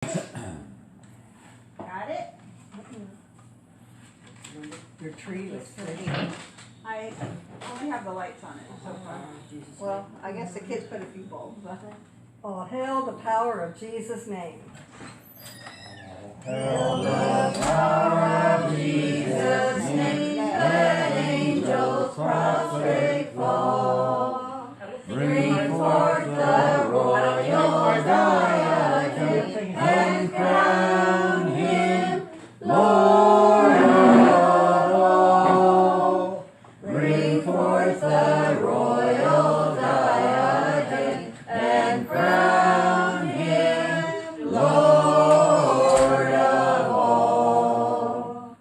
Got it? Your tree looks pretty. I only have the lights on it so far. Well, I guess the kids put a few bulbs on it. Oh, hail the power of Jesus' name. Hail the power of Jesus' name, let angels prostrate fall. Bring forth the royal diadem and crown him Lord of all. Bring forth the royal diadem and crown him Lord of all.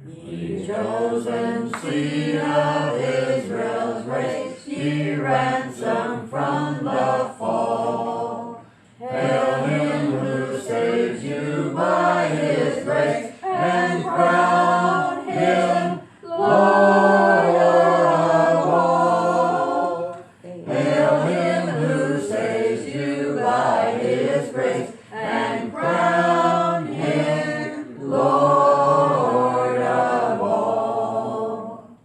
Ye chosen seed of Israel's race, ye ransomed from the fall. Hail him who saves you by his grace, and crown him Lord of all. Hail him who saves you by his grace, and crown him Lord of all.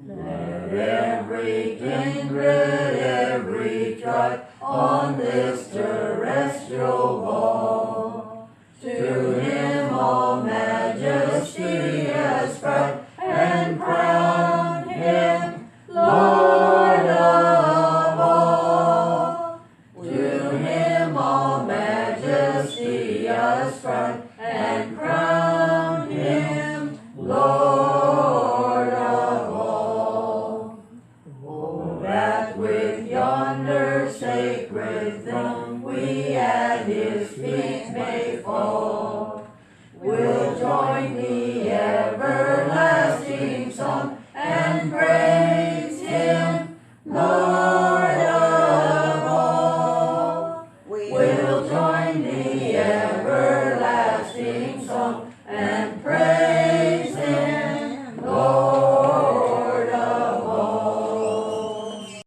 Let every kindred, every tribe on this terrestrial ball, to him all majesty ascribe, and crown him Lord of all. To him all majesty ascribe, and crown him Lord of all. Oh, that with yonder sacred throne we at his feet may fall.